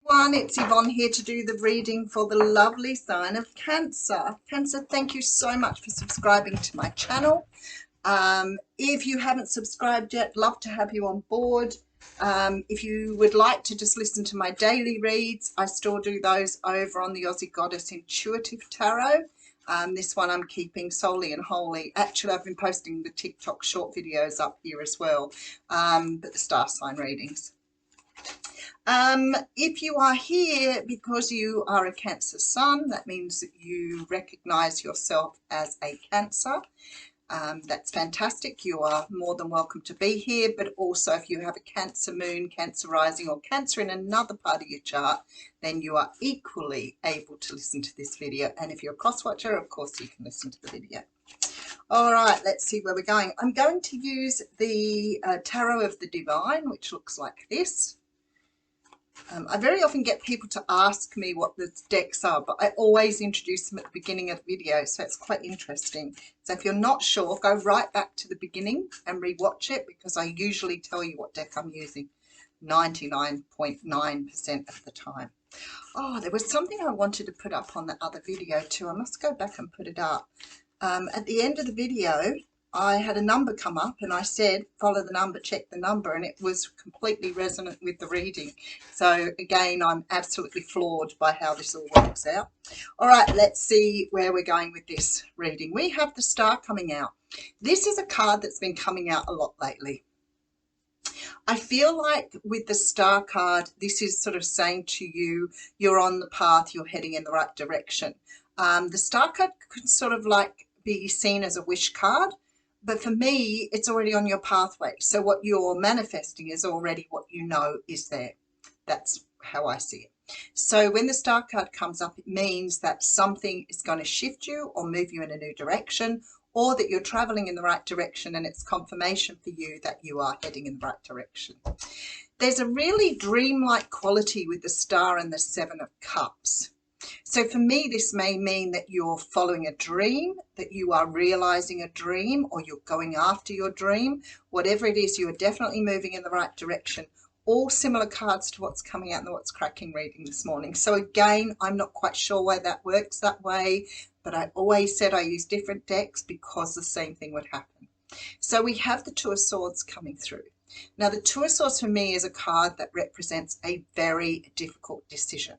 Everyone, it's Yvonne here to do the reading for the lovely sign of Cancer. Cancer, thank you so much for subscribing to my channel. If you haven't subscribed yet, love to have you on board. If you would like to just listen to my daily reads, I still do those over on the Aussie Goddess Intuitive Tarot. This one I'm keeping solely and wholly. Actually, I've been posting the TikTok short videos up here as well, but the star sign readings. If you are here because you are a Cancer sun, that means that you recognize yourself as a Cancer. That's fantastic. You are more than welcome to be here, but also if you have a Cancer moon, Cancer rising, or Cancer in another part of your chart, then you are equally able to listen to this video. And if you're a cross watcher, of course you can listen to the video. All right, let's see where we're going. I'm going to use the Tarot of the Divine, which looks like this. I very often get people to ask me what the decks are, but I always introduce them at the beginning of the video, so it's quite interesting. So if you're not sure, go right back to the beginning and rewatch it, because I usually tell you what deck I'm using 99.9% of the time. Oh, there was something I wanted to put up on the other video too. I must go back and put it up. At the end of the video, I had a number come up and I said, follow the number, check the number, and it was completely resonant with the reading. So again, I'm absolutely floored by how this all works out. All right, let's see where we're going with this reading. We have the Star coming out. This is a card that's been coming out a lot lately. I feel like with the Star card, this is sort of saying to you, you're on the path, you're heading in the right direction. The Star card could sort of like be seen as a wish card, but for me, it's already on your pathway. So what you're manifesting is already what you know is there. That's how I see it. So when the Star card comes up, it means that something is going to shift you or move you in a new direction, or that you're traveling in the right direction, and it's confirmation for you that you are heading in the right direction. There's a really dreamlike quality with the Star and the Seven of Cups. So for me, this may mean that you're following a dream, that you are realizing a dream, or you're going after your dream. Whatever it is, you are definitely moving in the right direction. All similar cards to what's coming out in the What's Cracking reading this morning. So again, I'm not quite sure why that works that way, but I always said I use different decks because the same thing would happen. So we have the Two of Swords coming through. Now, the Two of Swords for me is a card that represents a very difficult decision.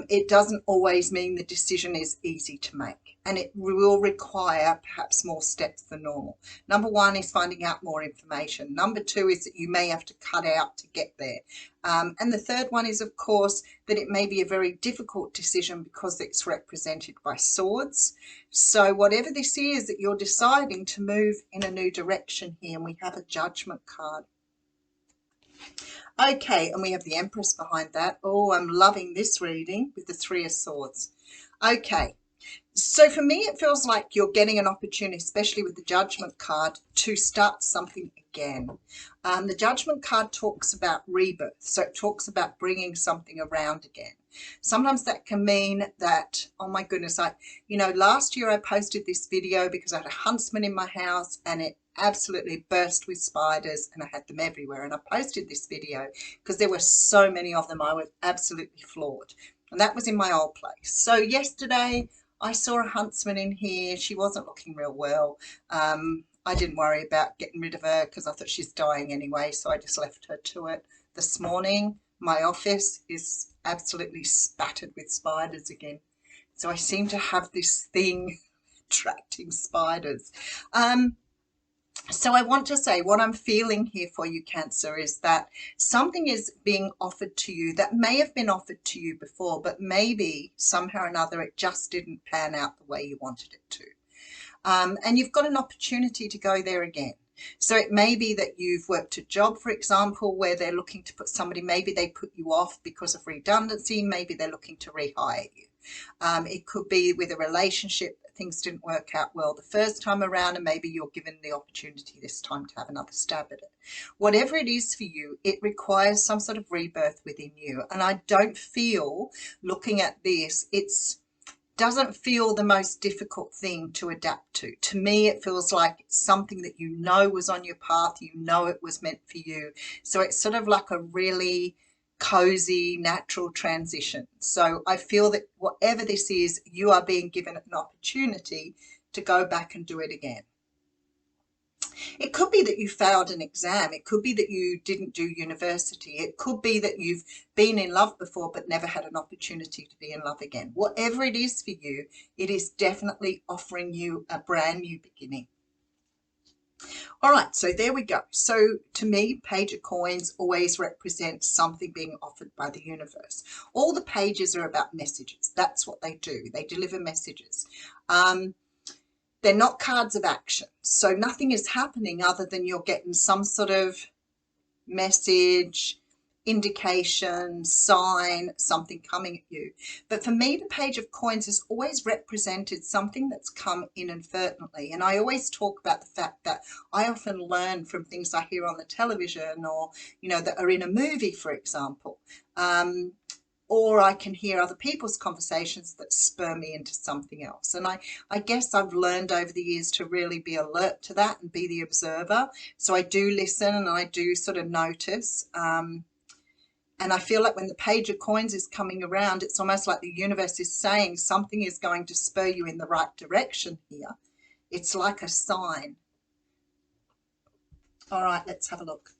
It doesn't always mean the decision is easy to make, and it will require perhaps more steps than normal. Number one is finding out more information. Number two is that you may have to cut out to get there. And the third one is, of course, that it may be a very difficult decision because it's represented by swords. So whatever this is, that you're deciding to move in a new direction here, and we have a Judgment card. Okay, and we have the Empress behind that. Oh, I'm loving this reading with the Three of Swords. Okay, so for me, it feels like you're getting an opportunity, especially with the Judgment card, to start something again. The Judgment card talks about rebirth, so it talks about bringing something around again. Sometimes that can mean that, oh my goodness, last year I posted this video because I had a huntsman in my house and it absolutely burst with spiders and I had them everywhere, and I posted this video because there were so many of them. I was absolutely floored, and that was in my old place. So yesterday I saw a huntsman in here. She wasn't looking real well. I didn't worry about getting rid of her because I thought she's dying anyway, so I just left her to it. This morning my office is absolutely spattered with spiders again, so I seem to have this thing attracting spiders. So I want to say what I'm feeling here for you, Cancer, is that something is being offered to you that may have been offered to you before, but maybe somehow or another it just didn't pan out the way you wanted it to. And you've got an opportunity to go there again. So it may be that you've worked a job, for example, where they're looking to put somebody, maybe they put you off because of redundancy, maybe they're looking to rehire you. It could be with a relationship, things didn't work out well the first time around, and maybe you're given the opportunity this time to have another stab at it. Whatever it is for you, it requires some sort of rebirth within you. And I don't feel, looking at this, doesn't feel the most difficult thing to adapt to. To me, it feels like it's something that you know was on your path, you know it was meant for you. So it's sort of like a really cozy, natural transition. So I feel that whatever this is, you are being given an opportunity to go back and do it again. It could be that you failed an exam. It could be that you didn't do university. It could be that you've been in love before but never had an opportunity to be in love again. Whatever it is for you, it is definitely offering you a brand new beginning. All right, so there we go. So to me, Page of Coins always represents something being offered by the universe. All the pages are about messages. That's what they do. They deliver messages. They're not cards of action. So nothing is happening other than you're getting some sort of message, indication, sign, something coming at you. But for me, the Page of Coins has always represented something that's come inadvertently. And I always talk about the fact that I often learn from things I hear on the television or, you know, that are in a movie, for example. Or I can hear other people's conversations that spur me into something else. And I guess I've learned over the years to really be alert to that and be the observer. So I do listen and I do sort of notice. And I feel like when the Page of Coins is coming around, it's almost like the universe is saying something is going to spur you in the right direction here. It's like a sign. All right, let's have a look.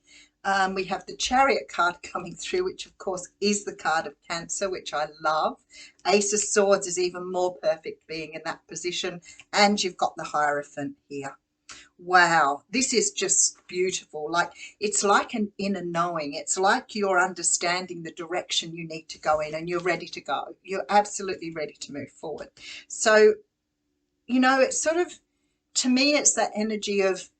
We have the Chariot card coming through, which of course is the card of Cancer, which I love. Ace of Swords is even more perfect being in that position. And you've got the Hierophant here. Wow, this is just beautiful. Like, it's like an inner knowing. It's like you're understanding the direction you need to go in and you're ready to go. You're absolutely ready to move forward. So, you know, it's sort of, to me, it's that energy of,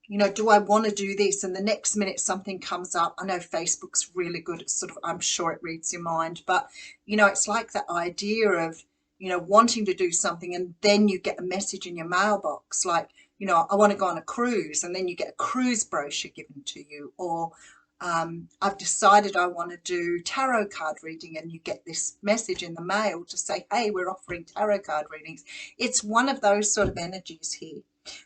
you know, do I want to do this? And the next minute something comes up. I know Facebook's really good at sort of, I'm sure it reads your mind, but, you know, it's like that idea of, you know, wanting to do something and then you get a message in your mailbox like, you know, I want to go on a cruise, and then you get a cruise brochure given to you, or I've decided I want to do tarot card reading, and you get this message in the mail to say, hey, we're offering tarot card readings. It's one of those sort of energies here.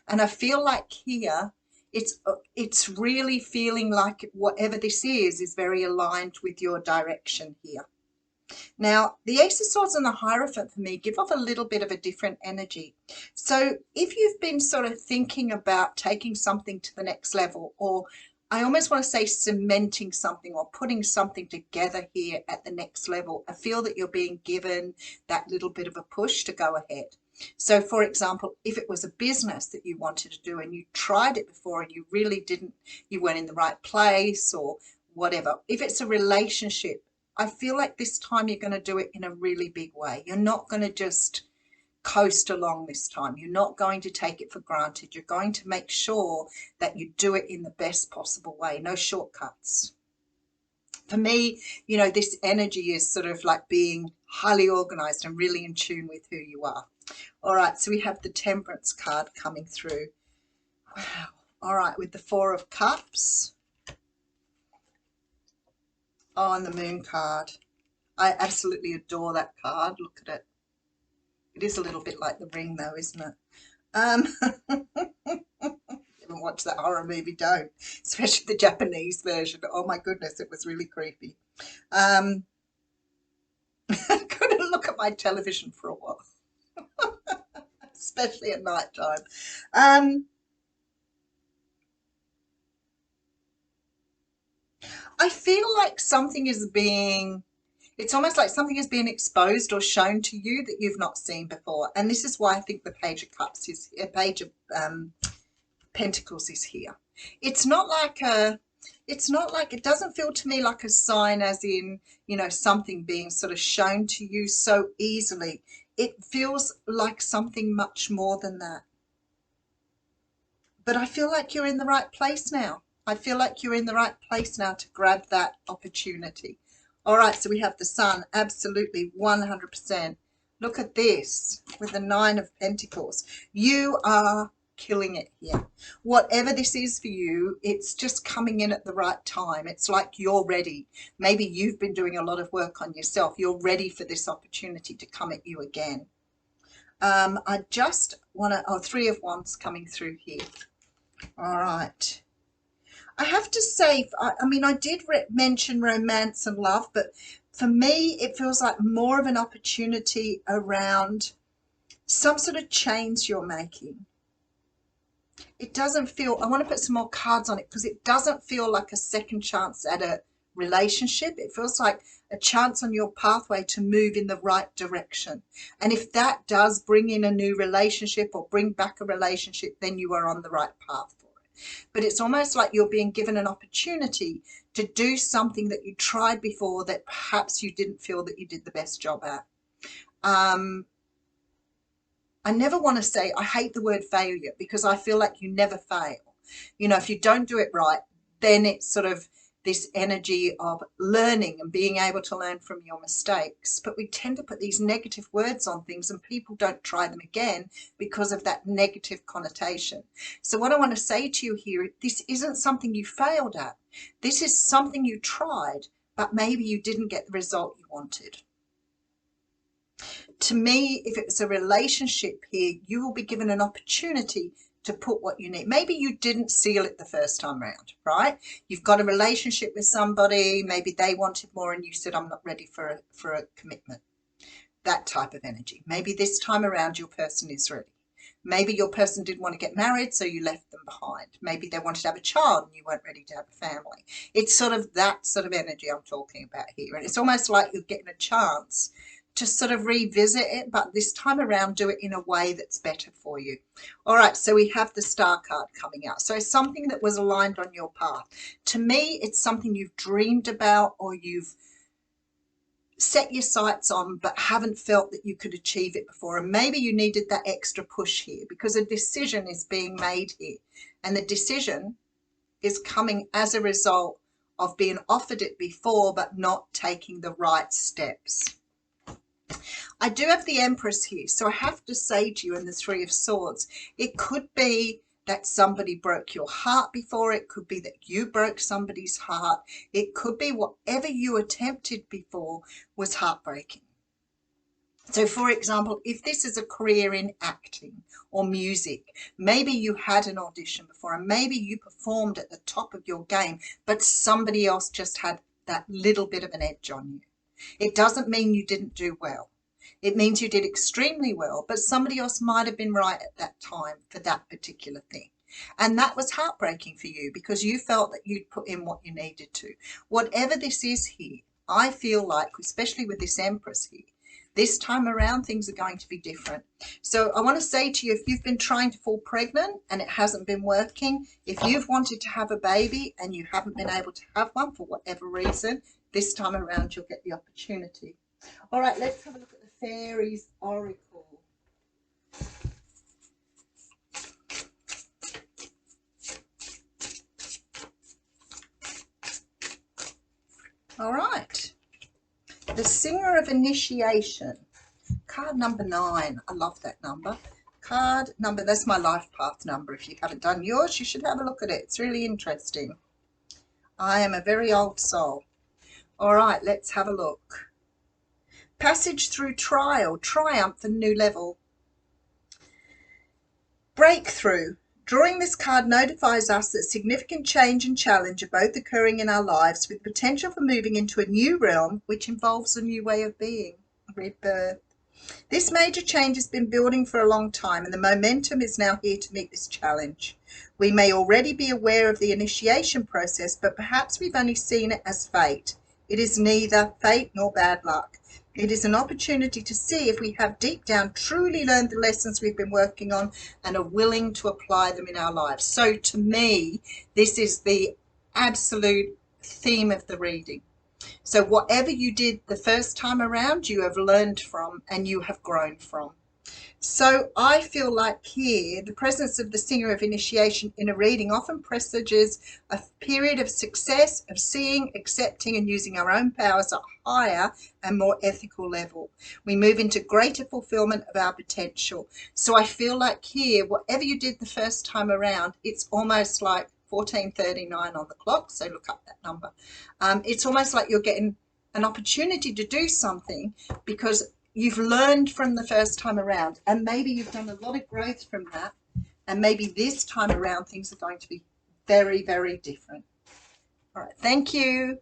And I feel like here, it's really feeling like whatever this is very aligned with your direction here. Now, the Ace of Swords and the Hierophant for me give off a little bit of a different energy. So if you've been sort of thinking about taking something to the next level, or I almost want to say cementing something or putting something together here at the next level, I feel that you're being given that little bit of a push to go ahead. So, for example, if it was a business that you wanted to do and you tried it before and you really didn't, you weren't in the right place or whatever. If it's a relationship, I feel like this time you're going to do it in a really big way. You're not going to just coast along this time. You're not going to take it for granted. You're going to make sure that you do it in the best possible way. No shortcuts. For me, you know, this energy is sort of like being highly organized and really in tune with who you are. All right, so we have the Temperance card coming through. Wow. All right, with the Four of Cups. Oh, and the Moon card. I absolutely adore that card. Look at it. It is a little bit like the Ring, though, isn't it? Haven't watched that horror movie, don't. Especially the Japanese version. Oh, my goodness, it was really creepy. I couldn't look at my television for a while. Especially at night time. I feel like something is being, it's almost like something is being exposed or shown to you that you've not seen before. And this is why I think the Page of Cups is, a Page of Pentacles is here. It's not like it doesn't feel to me like a sign as in, you know, something being sort of shown to you so easily. It feels like something much more than that. But I feel like you're in the right place now. I feel like you're in the right place now to grab that opportunity. All right, so we have the Sun, absolutely 100%. Look at this with the Nine of Pentacles. You are killing it here. Whatever this is for you, it's just coming in at the right time. It's like you're ready. Maybe you've been doing a lot of work on yourself. You're ready for this opportunity to come at you again. I just want to, Three of Wands coming through here. All right. I have to say, I mean, I did mention romance and love, but for me, it feels like more of an opportunity around some sort of change you're making. It doesn't feel, I want to put some more cards on it because it doesn't feel like a second chance at a relationship. It feels like a chance on your pathway to move in the right direction. And if that does bring in a new relationship or bring back a relationship, then you are on the right path for it. But it's almost like you're being given an opportunity to do something that you tried before that perhaps you didn't feel that you did the best job at. I never want to say, I hate the word failure because I feel like you never fail. You know, if you don't do it right, then it's sort of this energy of learning and being able to learn from your mistakes. But we tend to put these negative words on things and people don't try them again because of that negative connotation. So what I want to say to you here, this isn't something you failed at. This is something you tried, but maybe you didn't get the result you wanted. To me, if it's a relationship here, you will be given an opportunity to put what you need. Maybe you didn't seal it the first time around, right? You've got a relationship with somebody, maybe they wanted more and you said, I'm not ready for a commitment. That type of energy. Maybe this time around your person is ready. Maybe your person didn't want to get married, so you left them behind. Maybe they wanted to have a child and you weren't ready to have a family. It's sort of that sort of energy I'm talking about here. And it's almost like you're getting a chance to sort of revisit it, but this time around do it in a way that's better for you. All right, so we have the Star card coming out. So something that was aligned on your path. To me, it's something you've dreamed about or you've set your sights on but haven't felt that you could achieve it before, and maybe you needed that extra push here because a decision is being made here, and the decision is coming as a result of being offered it before but not taking the right steps. I do have the Empress here, so I have to say to you in the Three of Swords, it could be that somebody broke your heart before. It could be that you broke somebody's heart. It could be whatever you attempted before was heartbreaking. So, for example, if this is a career in acting or music, maybe you had an audition before and maybe you performed at the top of your game, but somebody else just had that little bit of an edge on you. It doesn't mean you didn't do well. It means you did extremely well, but somebody else might have been right at that time for that particular thing. And that was heartbreaking for you because you felt that you'd put in what you needed to. Whatever this is here, I feel like, especially with this Empress here, this time around things are going to be different. So I want to say to you, if you've been trying to fall pregnant and it hasn't been working, if you've wanted to have a baby and you haven't been able to have one for whatever reason, this time around you'll get the opportunity. All right, let's have a look at the Fairies Oracle. All right, the Singer of Initiation, card number 9. I love that number. Card number, that's my life path number. If you haven't done yours, you should have a look at it. It's really interesting. I am a very old soul. All right, let's have a look. Passage through trial, triumph and new level. Breakthrough. Drawing this card notifies us that significant change and challenge are both occurring in our lives with potential for moving into a new realm which involves a new way of being, rebirth. This major change has been building for a long time and the momentum is now here to meet this challenge. We may already be aware of the initiation process, but perhaps we've only seen it as fate. It is neither fate nor bad luck. It is an opportunity to see if we have deep down truly learned the lessons we've been working on and are willing to apply them in our lives. So to me, this is the absolute theme of the reading. So whatever you did the first time around, you have learned from and you have grown from. So I feel like here, the presence of the Singer of Initiation in a reading often presages a period of success, of seeing, accepting and using our own powers at a higher and more ethical level. We move into greater fulfillment of our potential. So I feel like here, whatever you did the first time around, it's almost like 14:39 on the clock, so look up that number. It's almost like you're getting an opportunity to do something because you've learned from the first time around, and maybe you've done a lot of growth from that, and maybe this time around things are going to be very, very different. All right, thank you.